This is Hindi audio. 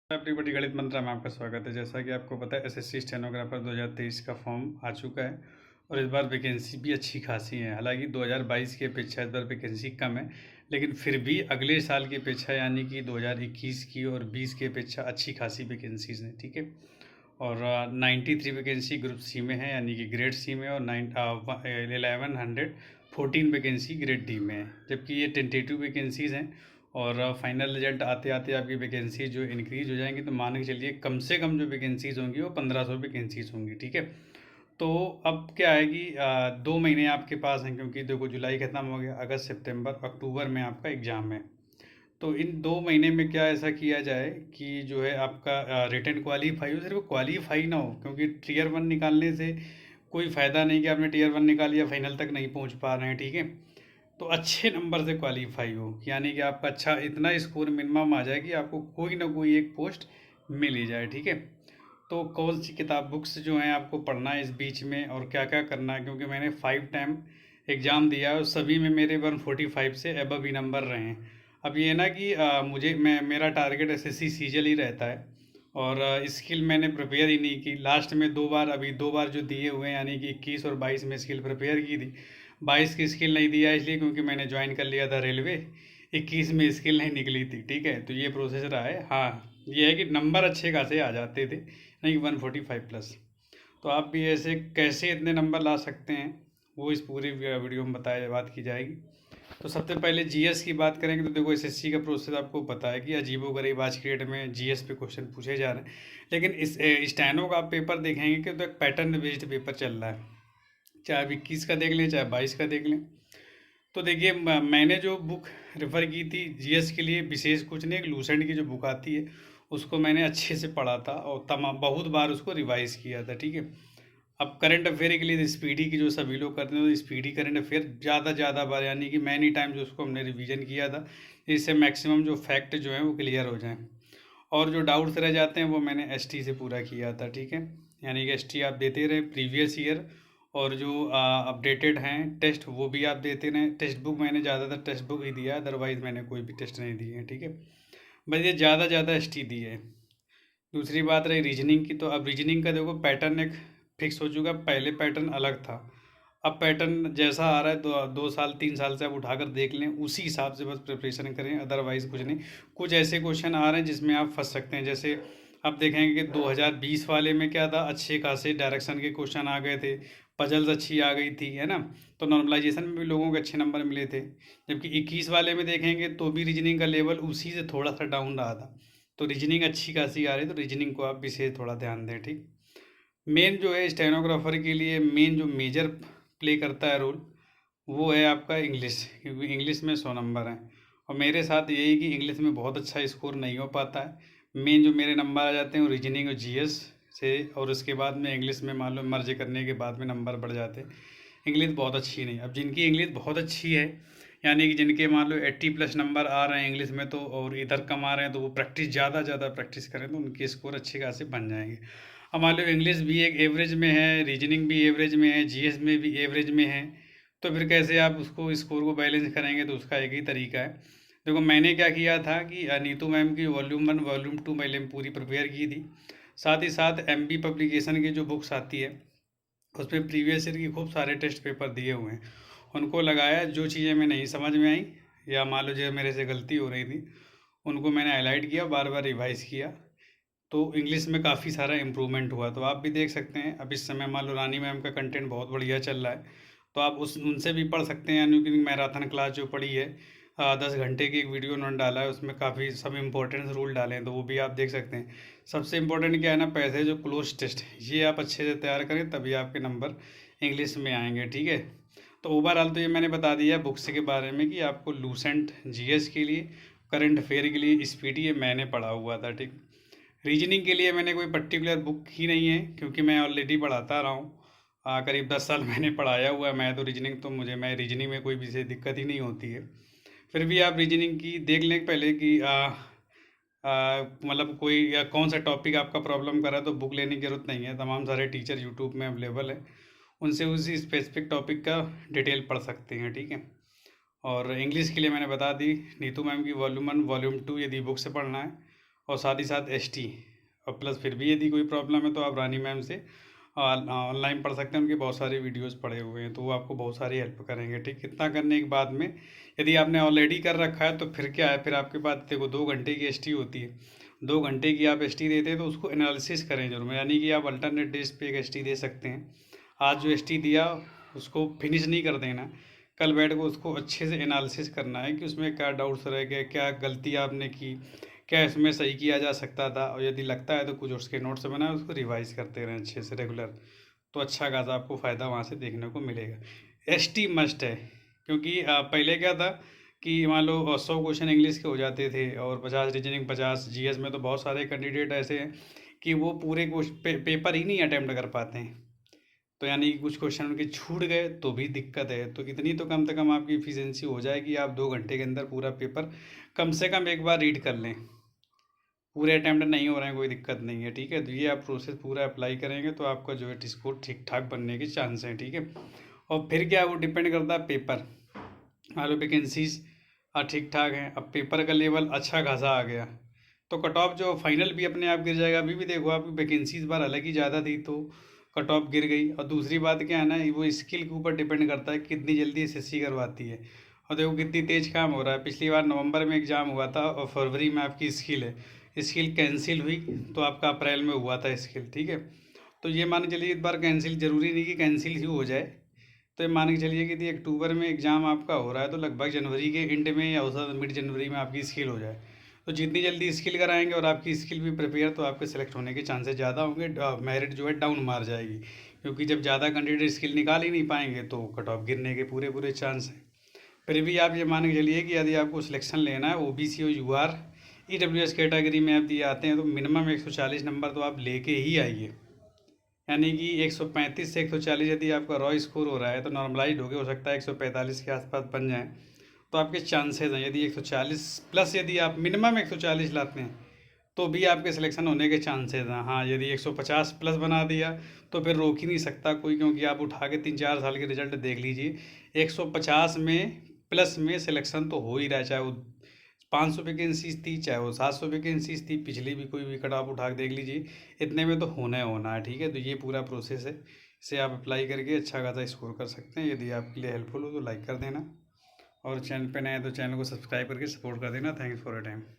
एवरीबॉडी गणित मंत्रा में आपका स्वागत है। जैसा कि आपको पता है एसएससी स्टेनोग्राफर 2023 का फॉर्म आ चुका है और इस बार वैकेंसी भी अच्छी खासी है। हालांकि 2022 की अपेक्षा इस बार वैकेंसी कम है, लेकिन फिर भी अगले साल की अपेक्षा यानी कि 2021 की और 20 की अपेक्षा अच्छी खासी वैकेंसीज हैं। ठीक है। और 93 वैकेंसी ग्रुप सी में है यानी कि ग्रेड सी में, और 1114 वैकेंसी ग्रेड डी में है। जबकि ये टेंटेटिव वैकेंसीज़ हैं और फाइनल रिजल्ट आते आते आपकी वैकेंसी जो इंक्रीज हो जाएंगी, तो मान के चलिए कम से कम जो वैकेंसीज़ होंगी वो 1500 वैकेंसीज़ होंगी। ठीक है। तो अब क्या है कि 2 महीने आपके पास हैं, क्योंकि देखो जुलाई ख़त्म हो गया, अगस्त सितंबर अक्टूबर में आपका एग्ज़ाम है। तो इन 2 महीने में क्या ऐसा किया जाए कि जो है आपका रिटन क्वालिफाई हो, सिर्फ क्वालिफाई ना हो, क्योंकि टीयर 1 निकालने से कोई फ़ायदा नहीं कि आपने टीयर 1 निकाल लिया फाइनल तक नहीं पहुंच पा रहे हैं। ठीक है। तो अच्छे नंबर से क्वालिफाई हो, यानी कि आपका अच्छा इतना स्कोर मिनिमम आ जाए कि आपको कोई ना कोई एक पोस्ट मिल ही जाए। ठीक है। तो कौन सी किताब बुक्स जो हैं आपको पढ़ना है इस बीच में, और क्या क्या करना है, क्योंकि मैंने 5 टाइम एग्ज़ाम दिया है और सभी में मेरे 145 से एबव ही नंबर रहे हैं। अब ये ना कि मेरा टारगेट एसएससी सीजल ही रहता है, और स्किल मैंने प्रिपेयर ही नहीं की। लास्ट में 2 बार, अभी 2 बार जो दिए हुए हैं, यानी कि 21 और 22 में स्किल प्रिपेयर की थी। 22 की स्किल नहीं दिया इसलिए क्योंकि मैंने ज्वाइन कर लिया था रेलवे। 21 में स्किल नहीं निकली थी। ठीक है। तो ये प्रोसेस रहा है। हाँ, ये है कि नंबर अच्छे खासे आ जाते थे, नहीं 145 प्लस। तो आप भी ऐसे कैसे इतने नंबर ला सकते हैं, वो इस पूरी वीडियो में बात की जाएगी। तो सबसे पहले जीएस की बात करेंगे तो देखो एसएससी का प्रोसेस आपको पता है कि अजीबोगरीब आज की डेट में जीएस पे क्वेश्चन पूछे जा रहे हैं। लेकिन इस स्टैनो का आप पेपर देखेंगे कि तो एक पैटर्न बेस्ड पेपर चल रहा है, चाहे आप 21 का देख लें चाहे 22 का देख लें। तो देखिए मैंने जो बुक रेफ़र की थी जीएस के लिए, विशेष कुछ नहीं, एक लूसेंट की जो बुक आती है उसको मैंने अच्छे से पढ़ा था और तमाम बहुत बार उसको रिवाइज़ किया था। ठीक है। अब करंट अफेयर के लिए स्पीडी की जो सभी लोग करते हैं, तो स्पीडी करंट अफेयर ज़्यादा बार यानी कि मैनी टाइम जो उसको हमने रिवीजन किया था, इससे मैक्सिमम जो फैक्ट जो है वो क्लियर हो जाएं। और जो डाउट्स रह जाते हैं वो मैंने एसटी से पूरा किया था। ठीक है। यानी कि एसटी आप देते रहे प्रीवियस ईयर, और जो अपडेटेड हैं टेस्ट वो भी आप देते रहें। टेक्स्ट बुक मैंने ज़्यादातर टेक्स्ट बुक ही दिया, अदरवाइज़ मैंने कोई भी टेस्ट नहीं दिए हैं। ठीक है। बस ये ज़्यादा एसटी दी है। दूसरी बात रही रीजनिंग की, तो अब रीजनिंग का देखो पैटर्न एक फिक्स हो चुका। पहले पैटर्न अलग था, अब पैटर्न जैसा आ रहा है 2 साल 3 साल से आप उठाकर देख लें, उसी हिसाब से बस प्रिपरेशन करें, अदरवाइज़ कुछ नहीं। कुछ ऐसे क्वेश्चन आ रहे हैं जिसमें आप फंस सकते हैं। जैसे आप देखेंगे कि 2020 वाले में क्या था, अच्छे खासे डायरेक्शन के क्वेश्चन आ गए थे, पजल्स अच्छी आ गई थी, है ना। तो नॉर्मलाइजेशन में भी लोगों के अच्छे नंबर मिले थे। जबकि 21 वाले में देखेंगे तो भी रीजनिंग का लेवल उसी से थोड़ा सा डाउन रहा था। तो रीजनिंग अच्छी खासी आ रही है, तो रीजनिंग को आप विशेष थोड़ा ध्यान दें। ठीक। मेन जो है स्टेनोग्राफर के लिए मेन जो मेजर प्ले करता है रोल, वो है आपका इंग्लिश, क्योंकि इंग्लिश में 100 नंबर हैं। और मेरे साथ यही कि इंग्लिश में बहुत अच्छा स्कोर नहीं हो पाता है। मेन जो मेरे नंबर आ जाते हैं वो रीजनिंग और जीएस से, और उसके बाद में इंग्लिश में मान लो मर्ज करने के बाद में नंबर बढ़ जाते हैं। इंग्लिश बहुत अच्छी नहीं। अब जिनकी इंग्लिश बहुत अच्छी है, यानी कि जिनके मान लो 80+ नंबर आ रहे हैं इंग्लिश में, तो और इधर कम आ रहे हैं, तो वो प्रैक्टिस ज़्यादा प्रैक्टिस करें तो उनके स्कोर अच्छे खासे बन जाएंगे। अब मान लो इंग्लिश भी एक एवरेज में है, रीजनिंग भी एवरेज में है, जीएस में भी एवरेज में है, तो फिर कैसे आप उसको स्कोर को बैलेंस करेंगे। तो उसका एक ही तरीका है। देखो मैंने क्या किया था कि नीतू मैम की वॉल्यूम 1 वॉल्यूम 2 मैंने पूरी प्रिपेयर की थी। साथ ही साथ एमपी पब्लिकेशन की जो बुक्स आती है उसमें प्रीवियस ईयर की खूब सारे टेस्ट पेपर दिए हुए हैं, उनको लगाया। जो चीज़ें मैं नहीं समझ में आई या मान लो जो मेरे से गलती हो रही थी, उनको मैंने हाईलाइट किया, बार बार रिवाइज़ किया। तो इंग्लिश में काफ़ी सारा इम्प्रूवमेंट हुआ। तो आप भी देख सकते हैं अब इस समय मान लो रानी मैम का कंटेंट बहुत बढ़िया चल रहा है, तो आप उस उनसे भी पढ़ सकते हैं। यानी कि मैराथन क्लास जो पढ़ी है, 10 घंटे की एक वीडियो उन्होंने डाला है, उसमें काफ़ी सब इम्पोर्टेंट रूल डाले हैं, तो वो भी आप देख सकते हैं। सबसे इम्पोर्टेंट क्या है ना, पैसे जो क्लोज टेस्ट, ये आप अच्छे से तैयार करें तभी आपके नंबर इंग्लिश में आएंगे। ठीक है। तो ओवरऑल तो ये मैंने बता दिया बुक्स के बारे में कि आपको लूसेंट जीएस के लिए, करंट अफेयर के लिए स्पीडी, ये मैंने पढ़ा हुआ था। ठीक। रीजनिंग के लिए मैंने कोई पर्टिकुलर बुक ही नहीं है, क्योंकि मैं ऑलरेडी पढ़ाता रहा हूँ। करीब 10 साल मैंने पढ़ाया हुआ है मैं तो रीजनिंग, तो मैं रीजनिंग में कोई विशेष दिक्कत ही नहीं होती है। फिर भी आप रीजनिंग की देख लें पहले कि मतलब कोई या कौन सा टॉपिक आपका प्रॉब्लम कर रहा है, तो बुक लेने की ज़रूरत नहीं है। तमाम सारे टीचर यूट्यूब में अवेलेबल है, उनसे उसी स्पेसिफिक टॉपिक का डिटेल पढ़ सकते हैं। ठीक है। और इंग्लिश के लिए मैंने बता दी नीतू मैम की वॉल्यूम 1 वॉल्यूम 2 यदि बुक से पढ़ना है, और साथ ही साथ एसटी। और प्लस फिर भी यदि कोई प्रॉब्लम है तो आप रानी मैम से ऑनलाइन पढ़ सकते हैं, उनके बहुत सारे वीडियोस पड़े हुए हैं, तो वो आपको बहुत सारी हेल्प करेंगे। ठीक, इतना करने के बाद में यदि आपने ऑलरेडी कर रखा है तो फिर क्या है, फिर आपके पास देखो 2 घंटे की एसटी होती है, 2 घंटे की आप एसटी देते हैं तो उसको एनालिसिस करें जरूर, यानी कि आप अल्टरनेट डेज पे एक एसटी दे सकते हैं। आज जो एसटी दिया उसको फिनिश नहीं कर देना, कल बैठ को उसको अच्छे से एनालिसिस करना है कि उसमें क्या डाउट्स रह गए, क्या गलती आपने की, क्या इसमें सही किया जा सकता था, और यदि लगता है तो कुछ उसके नोट्स बनाए उसको रिवाइज करते रहें अच्छे से रेगुलर, तो अच्छा खासा आपको फ़ायदा वहाँ से देखने को मिलेगा। एसटी मस्ट है, क्योंकि पहले क्या था कि मान लो 100 क्वेश्चन इंग्लिश के हो जाते थे और 50 रीजनिंग, 50 जीएस में, तो बहुत सारे कैंडिडेट ऐसे हैं कि वो पूरे पेपर ही नहीं अटैम्प्ट कर पाते हैं, तो यानी कि कुछ क्वेश्चन उनके छूट गए तो भी दिक्कत है। तो इतनी तो कम से कम आपकी इफ़िशियंसी हो जाएगी, आप 2 घंटे के अंदर पूरा पेपर कम से कम एक बार रीड कर लें। पूरे अटैम्प्ट नहीं हो रहे हैं कोई दिक्कत नहीं है, ठीक है। तो ये आप प्रोसेस पूरा अप्लाई करेंगे तो आपका जो है स्कोर ठीक ठाक बनने के चांस हैं, ठीक है। और फिर क्या, वो डिपेंड करता है पेपर, मान लो वैकेंसीज ठीक ठाक हैं, अब पेपर का लेवल अच्छा खासा आ गया तो कट ऑफ जो फाइनल भी अपने आप गिर जाएगा। अभी भी देखो आपकी वैकेंसी इस बार अलग ही ज़्यादा थी तो कट ऑफ गिर गई। और दूसरी बात क्या है ना, वो स्किल के ऊपर डिपेंड करता है कितनी जल्दी एसएससी करवाती है, और देखो कितनी तेज काम हो रहा है। पिछली बार नवंबर में एग्ज़ाम हुआ था और फरवरी में आपकी स्किल है, स्किल कैंसिल हुई तो आपका अप्रैल में हुआ था स्किल, ठीक है। तो ये मान के चलिए इस बार कैंसिल, ज़रूरी नहीं कि कैंसिल ही हो जाए, तो ये मान के चलिए कि यदि अक्टूबर में एग्ज़ाम आपका हो रहा है तो लगभग जनवरी के एंड में या औसत मिड जनवरी में आपकी स्किल हो जाए। तो जितनी जल्दी स्किल कराएंगे और आपकी स्किल भी प्रिपेयर, तो आपके सेलेक्ट होने के चांसेस ज़्यादा होंगे, मेरिट जो है डाउन मार जाएगी, क्योंकि जब ज़्यादा कैंडिडेट स्किल निकाल ही नहीं पाएंगे तो कट ऑफ गिरने के पूरे पूरे चांस हैं। फिर भी आप ये मान के चलिए कि यदि आपको सिलेक्शन लेना है ओबीसी और यूआर ईडब्ल्यूएस कैटेगरी में आप दिए आते हैं तो मिनिमम 140 नंबर तो आप लेके ही आइए, यानी कि 135 से 140 यदि आपका रॉ स्कोर हो रहा है तो नॉर्मलाइज हो सकता है 145 के आसपास बन जाए, तो आपके चांसेस हैं। यदि 140 प्लस यदि आप मिनिमम 140 लाते हैं तो भी आपके सिलेक्शन होने के चांसेस हैं। हाँ, यदि 150 प्लस बना दिया तो फिर रोक ही नहीं सकता कोई, क्योंकि आप उठा के 3-4 साल के रिजल्ट देख लीजिए, 150 में प्लस में सिलेक्शन तो हो ही रहा है, चाहे वो 500 वैकेंसीज थी चाहे वो 700 वैकेंसीज थी, पिछली भी कोई भी कट ऑफ उठा के देख लीजिए, इतने में तो होना ही होना है, ठीक है। तो ये पूरा प्रोसेस है, इसे आप अप्लाई करके अच्छा खासा स्कोर कर सकते हैं। यदि आपके लिए हेल्पफुल हो तो लाइक कर देना, और चैनल पे नए हैं तो चैनल को सब्सक्राइब करके सपोर्ट कर देना। Thanks for your time.